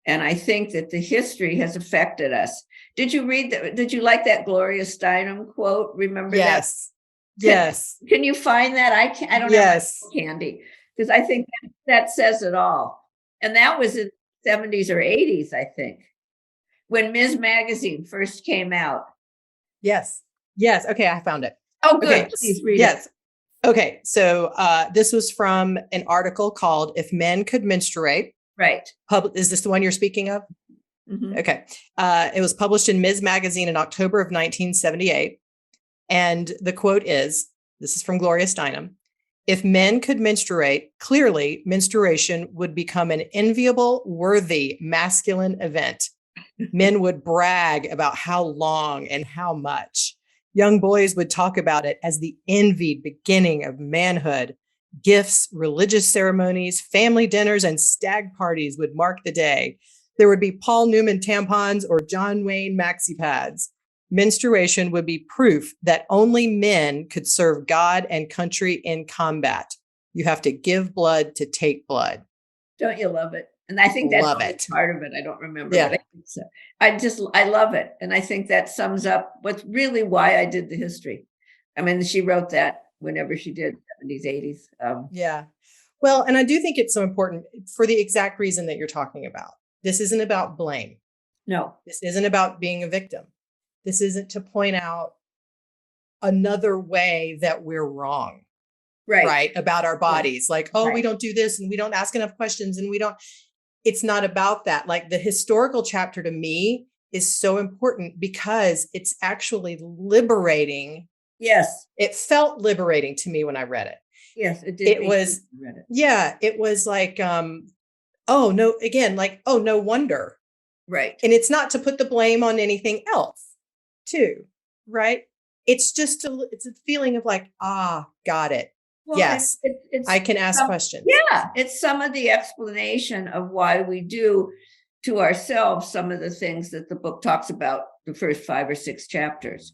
And I think that the history has affected us. Did you read that? Did you like that Gloria Steinem quote? Remember Yes. that? Yes. Can you find that? I don't Yes. have my candy, because I think that says it all. And that was in the 70s or 80s, I think, when Ms. Magazine first came out. Yes. Yes. Okay, I found it. Oh, good. Okay. Please read Yes. it. Okay. So this was from an article called "If Men Could Menstruate." Right. Is this the one you're speaking of? Mm-hmm. Okay. It was published in Ms. Magazine in October of 1978. And the quote is, this is from Gloria Steinem: "If men could menstruate, clearly menstruation would become an enviable, worthy, masculine event. Men would brag about how long and how much. Young boys would talk about it as the envied beginning of manhood. Gifts, religious ceremonies, family dinners, and stag parties would mark the day. There would be Paul Newman tampons or John Wayne maxi pads. Menstruation would be proof that only men could serve God and country in combat. You have to give blood to take blood." Don't you love it? And I think that's part of it. I don't remember, but I think so. I love it. And I think that sums up what's really why I did the history. I mean, she wrote that whenever she did, 70s, 80s. Yeah. Well, and I do think it's so important for the exact reason that you're talking about. This isn't about blame. No. This isn't about being a victim. This isn't to point out another way that we're wrong. Right. About our bodies. Like, oh, we don't do this and we don't ask enough questions and we don't. It's not about that. Like, the historical chapter to me is so important because it's actually liberating. Yes. It felt liberating to me when I read it. Yes, it did. It was, yeah, it was like, oh, no, again, like, oh, no wonder. Right. And it's not to put the blame on anything else, too. Right. It's just it's a feeling of like, got it. Well, yes, I can ask questions. Yeah, it's some of the explanation of why we do to ourselves some of the things that the book talks about, the first 5 or 6 chapters.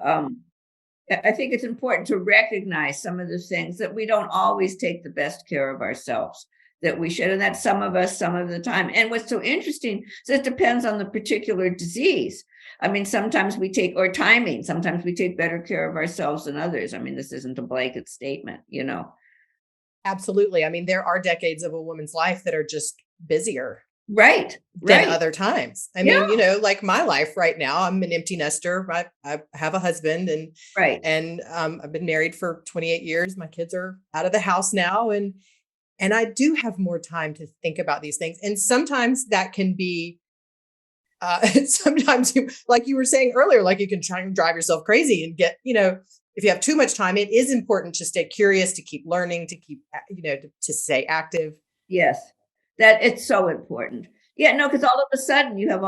I think it's important to recognize some of the things that we don't always take the best care of ourselves that we should, and that some of us, some of the time. And what's so interesting is it depends on the particular disease. I mean, sometimes we take, or timing, sometimes we take better care of ourselves than others. I mean, this isn't a blanket statement, you know. Absolutely. I mean, there are decades of a woman's life that are just busier. Right. Than other times. I mean, you know, like my life right now, I'm an empty nester. I have a husband and I've been married for 28 years. My kids are out of the house now. And I do have more time to think about these things. And sometimes that can be, sometimes like you were saying earlier, like you can try and drive yourself crazy and get, you know, if you have too much time, it is important to stay curious, to keep learning, to keep, you know, to stay active. Yes, that it's so important. Yeah, no, because all of a sudden you have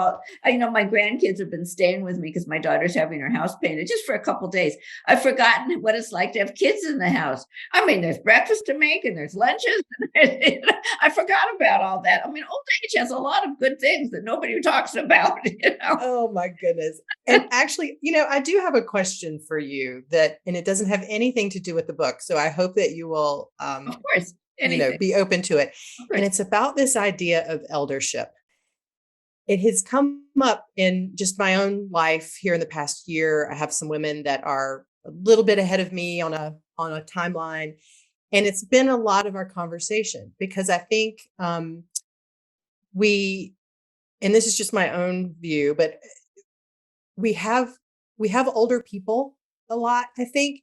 you know, my grandkids have been staying with me because my daughter's having her house painted just for a couple of days. I've forgotten what it's like to have kids in the house. I mean, there's breakfast to make and there's lunches. I forgot about all that. I mean, old age has a lot of good things that nobody talks about, you know? Oh my goodness. And actually, you know, I do have a question for you and it doesn't have anything to do with the book. So I hope that you will, of course, you know, be open to it. And it's about this idea of eldership. It has come up in just my own life here in the past year. I have some women that are a little bit ahead of me on a timeline. And it's been a lot of our conversation because I think and this is just my own view, but we have older people a lot, I think,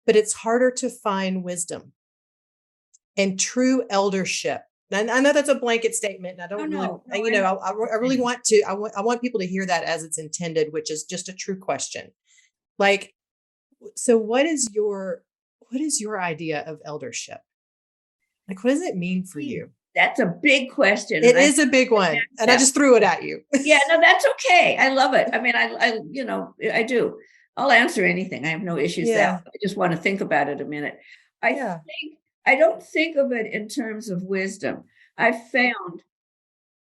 but it's harder to find wisdom and true eldership. And I know that's a blanket statement, and I don't you know, I really want I want people to hear that as it's intended, which is just a true question. Like, So what is your idea of eldership? Like, what does it mean for you? That's a big question. It is a big one. And I just threw it at you. Yeah, no, that's okay. I love it. I mean, I do. I'll answer anything. I have no issues Yeah. I just want to think about it a minute. Yeah. I don't think of it in terms of wisdom. I found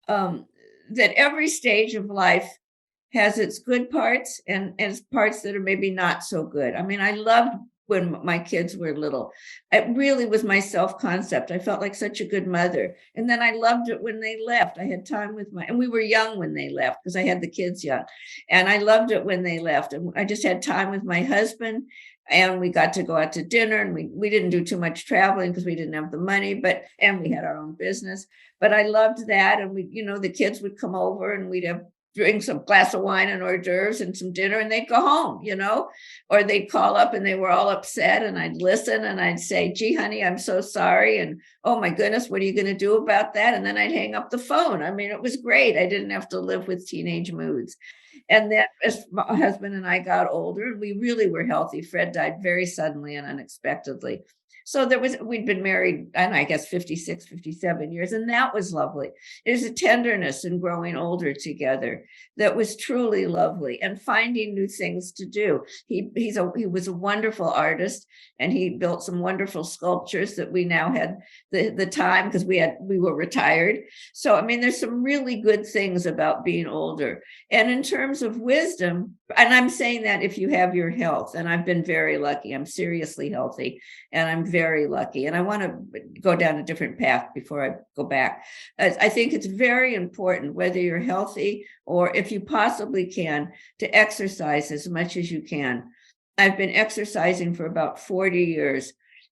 that every stage of life has its good parts and its parts that are maybe not so good. I mean, I loved when my kids were little. It really was my self-concept. I felt like such a good mother. And then I loved it when they left. I had time with and we were young when they left because I had the kids young. And I loved it when they left. And I just had time with my husband and we got to go out to dinner and we didn't do too much traveling because we didn't have the money, and we had our own business. But I loved that. And the kids would come over and we'd have drink some glass of wine and hors d'oeuvres and some dinner and they'd go home, or they'd call up and they were all upset and I'd listen and I'd say, gee, honey, I'm so sorry. And oh my goodness, what are you going to do about that? And then I'd hang up the phone. I mean, it was great. I didn't have to live with teenage moods. And then as my husband and I got older, we really were healthy. Fred died very suddenly and unexpectedly. So we'd been married, and I guess 56, 57 years, and that was lovely. There's a tenderness in growing older together that was truly lovely, and finding new things to do. He was a wonderful artist, and he built some wonderful sculptures that we now had the time because we were retired. So I mean, there's some really good things about being older. And in terms of wisdom, and I'm saying that if you have your health, and I've been very lucky, I'm seriously healthy, and I'm very lucky. And I want to go down a different path before I go back. I think it's very important, whether you're healthy or if you possibly can, to exercise as much as you can. I've been exercising for about 40 years.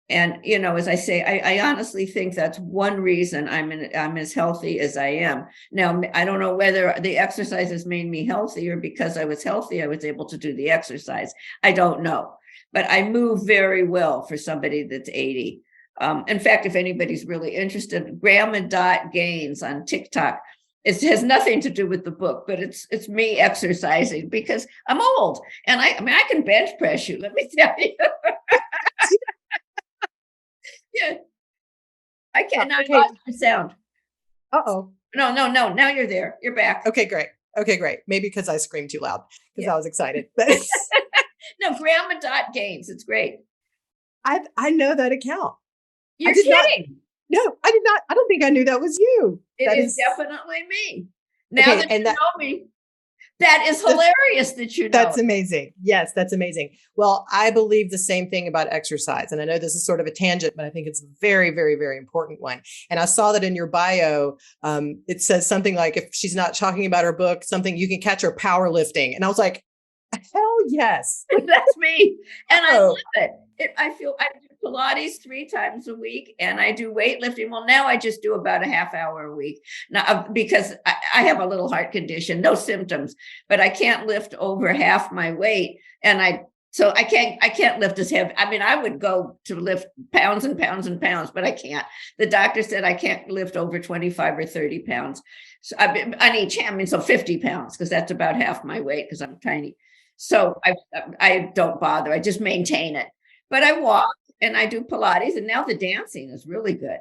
And, as I say, I honestly think that's one reason I'm as healthy as I am. Now, I don't know whether the exercises made me healthy or because I was healthy, I was able to do the exercise. I don't know. But I move very well for somebody that's 80. In fact, if anybody's really interested, Grandma.Gains on TikTok. It has nothing to do with the book, but it's me exercising because I'm old. And I can bench press you, let me tell you. Yeah. I can't. Now I lost your sound. Uh-oh. No. Now you're there. You're back. Okay, great. Maybe because I screamed too loud because I was excited. No, Grandma.Gains. It's great. I know that account. You're kidding. No, I did not. I don't think I knew that was you. It is definitely me. Now that you know me, that is hilarious that you know. That's amazing. Yes, that's amazing. Well, I believe the same thing about exercise. And I know this is sort of a tangent, but I think it's a very, very, very important one. And I saw that in your bio, it says something like, if she's not talking about her book, something you can catch her powerlifting. And I was like, hell yes. That's me. And I love it. I do Pilates 3 times a week and I do weightlifting. Well, now I just do about a half hour a week now because I have a little heart condition, no symptoms, but I can't lift over half my weight. And I can't lift as heavy. I mean, I would go to lift pounds and pounds and pounds, but I can't. The doctor said I can't lift over 25 or 30 pounds. So on each hand, so 50 pounds, because that's about half my weight because I'm tiny. So I don't bother. I just maintain it. But I walk and I do Pilates, and now the dancing is really good.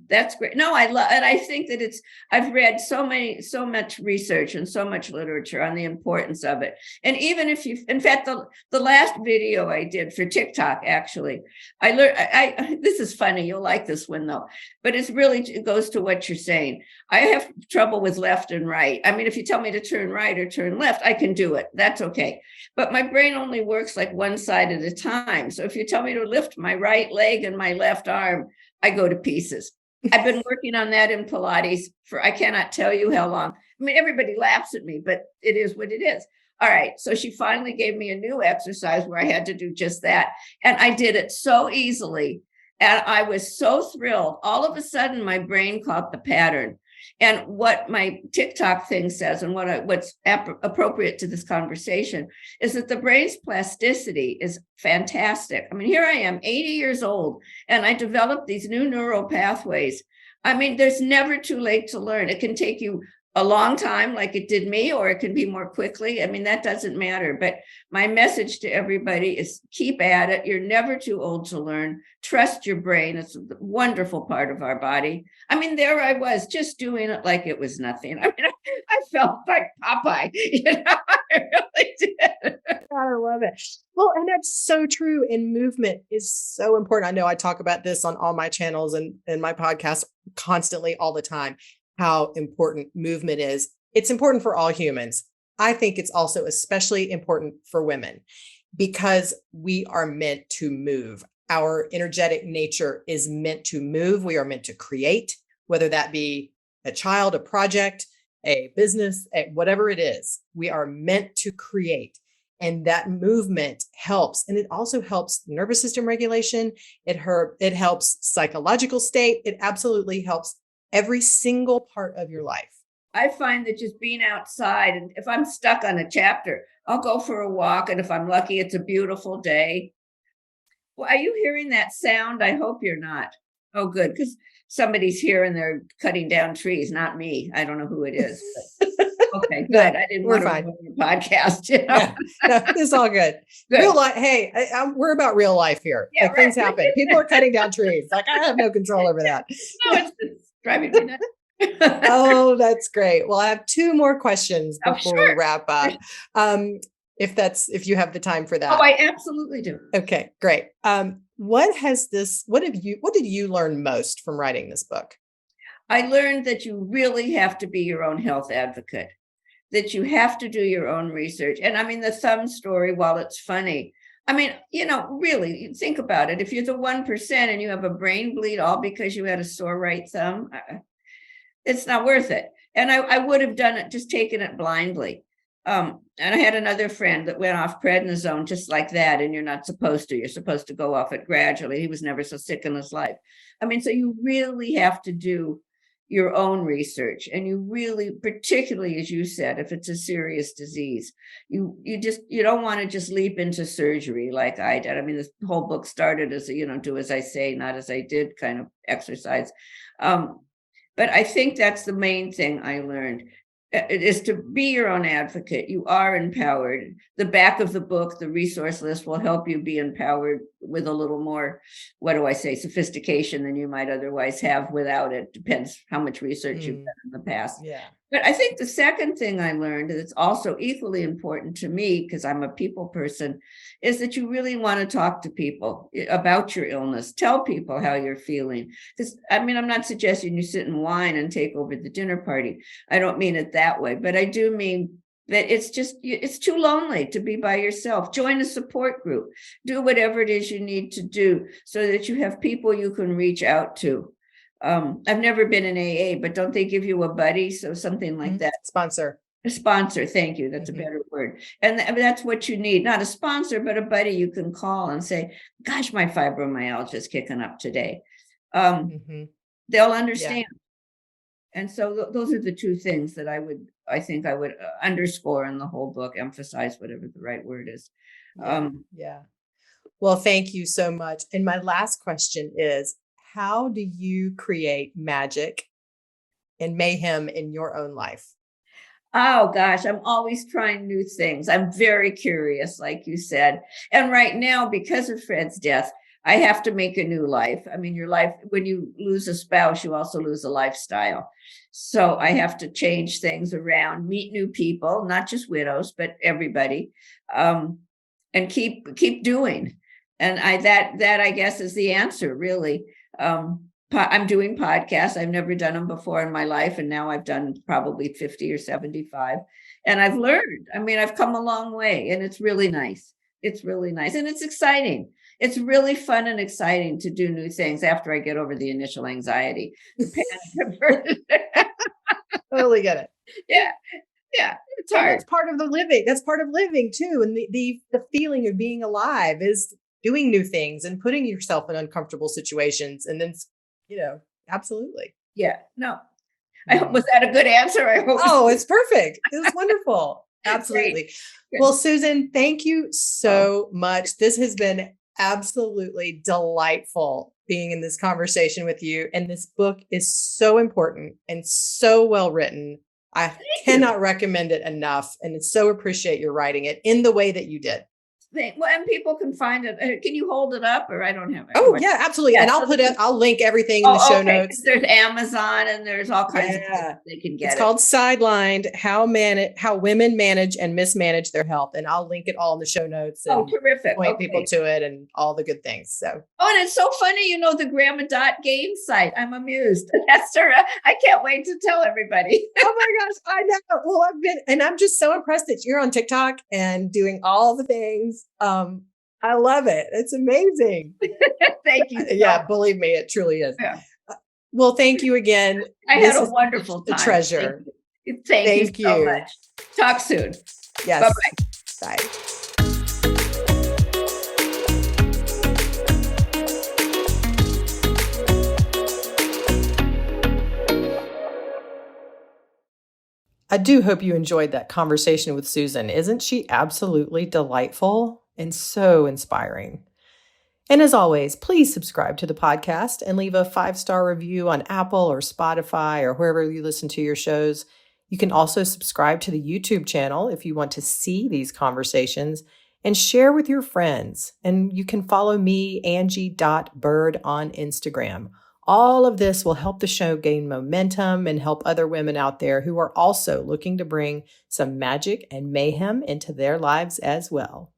That's great. No, I love, and I think that I've read so much research and so much literature on the importance of it. And even if in fact, the last video I did for TikTok, actually, I learned, this is funny. You'll like this one though, but it goes to what you're saying. I have trouble with left and right. I mean, if you tell me to turn right or turn left, I can do it. That's okay. But my brain only works like one side at a time. So if you tell me to lift my right leg and my left arm, I go to pieces. I've been working on that in Pilates I cannot tell you how long. I mean, everybody laughs at me, but it is what it is. All right. So she finally gave me a new exercise where I had to do just that. And I did it so easily. And I was so thrilled. All of a sudden, my brain caught the pattern. And what my TikTok thing says and what's appropriate to this conversation is that the brain's plasticity is fantastic. I mean, here I am, 80 years old, and I developed these new neural pathways. I mean, there's never too late to learn. It can take you a long time like it did me, or it can be more quickly. I mean, that doesn't matter. But my message to everybody is keep at it. You're never too old to learn. Trust your brain. It's a wonderful part of our body. I mean, there I was just doing it like it was nothing. I mean, I felt like Popeye, I really did. I love it. Well, and that's so true. And movement is so important. I know I talk about this on all my channels and my podcast constantly all the time, how important movement is. It's important for all humans. I think it's also especially important for women because we are meant to move. Our energetic nature is meant to move. We are meant to create, whether that be a child, a project, a business, whatever it is. We are meant to create. And that movement helps. And it also helps nervous system regulation. It helps psychological state. It absolutely helps every single part of your life. I find that just being outside, and if I'm stuck on a chapter, I'll go for a walk. And if I'm lucky, it's a beautiful day. Well, are you hearing that sound? I hope you're not. Oh, good. Because somebody's here and they're cutting down trees, not me. I don't know who it is. Okay, good. No, I didn't we're want to fine. ruin your podcast. You know? No, it's all good. Good. Real life. Hey, we're about real life here. Yeah, like things happen. People are cutting down trees. Like I have no control over that. No, it's driving me nuts. Oh, that's great. Well, I have two more questions before we wrap up. If you have the time for that. Oh, I absolutely do. Okay, great. What did you learn most from writing this book? I learned that you really have to be your own health advocate, that you have to do your own research. And I mean, the thumb story, while it's funny, I mean, really think about it. If you're the 1% and you have a brain bleed all because you had a sore right thumb, it's not worth it. And I would have done it, just taken it blindly. And I had another friend that went off prednisone just like that. And you're not supposed to. You're supposed to go off it gradually. He was never so sick in his life. I mean, so you really have to do your own research. And you really, particularly as you said, if it's a serious disease, you don't want to just leap into surgery like I did. I mean, this whole book started as a, do as I say, not as I did kind of exercise. But I think that's the main thing I learned. It is to be your own advocate. You are empowered. The back of the book, the resource list, will help you be empowered with a little more, sophistication than you might otherwise have without it. Depends how much research you've done in the past. Yeah. But I think the second thing I learned that's also equally important to me, because I'm a people person, is that you really want to talk to people about your illness. Tell people how you're feeling. Because, I mean, I'm not suggesting you sit and whine and take over the dinner party. I don't mean it that way, but I do mean that it's too lonely to be by yourself. Join a support group. Do whatever it is you need to do so that you have people you can reach out to. I've never been in AA, but don't they give you a buddy? So something like that. Sponsor. A sponsor. Thank you. That's a better word. And that's what you need. Not a sponsor, but a buddy you can call and say, gosh, my fibromyalgia is kicking up today. They'll understand. Yeah. And so those are the two things that I think I would underscore in the whole book, emphasize, whatever the right word is. Yeah. Well, thank you so much. And my last question is, how do you create magic and mayhem in your own life? Oh, gosh, I'm always trying new things. I'm very curious, like you said. And right now, because of Fred's death, I have to make a new life. I mean, your life, when you lose a spouse, you also lose a lifestyle. So I have to change things around, meet new people, not just widows, but everybody, and keep doing. And that I guess is the answer, really. I'm doing podcasts. I've never done them before in my life. And now I've done probably 50 or 75. And I've learned. I mean, I've come a long way, and it's really nice. It's really nice. And it's exciting. It's really fun and exciting to do new things after I get over the initial anxiety. Totally get it. Yeah. It's hard. That's part of the living. That's part of living too. And the feeling of being alive is doing new things and putting yourself in uncomfortable situations. And then, absolutely. Yeah. No. Was that a good answer? I hope. Oh, it's perfect. It was wonderful. Absolutely. Great. Well, Susan, thank you so much. This has been absolutely delightful being in this conversation with you. And this book is so important and so well written. I cannot recommend it enough. And so appreciate your writing it in the way that you did. Well, and people can find it. Can you hold it up, or I don't have it? Oh yeah, absolutely. Yeah, and I'll link everything in the show notes. There's Amazon and there's all kinds of places they can get it. It's called Sidelined, how women manage and mismanage their health. And I'll link it all in the show notes. And terrific. Point people to it and all the good things. So. Oh, and it's so funny, the Grandma Gain site. I'm amused. I can't wait to tell everybody. Oh my gosh, I know. Well, I'm just so impressed that you're on TikTok and doing all the things. I love it. It's amazing. Thank you. Yeah, believe me, it truly is. Yeah. Well, thank you again. I had a wonderful time. A treasure. Thank you so much. Talk soon. Yes. Bye-bye. Bye. I do hope you enjoyed that conversation with Susan. Isn't she absolutely delightful and so inspiring? And as always, please subscribe to the podcast and leave a 5-star review on Apple or Spotify or wherever you listen to your shows. You can also subscribe to the YouTube channel if you want to see these conversations and share with your friends. And you can follow me, Angie.bird, on Instagram. All of this will help the show gain momentum and help other women out there who are also looking to bring some magic and mayhem into their lives as well.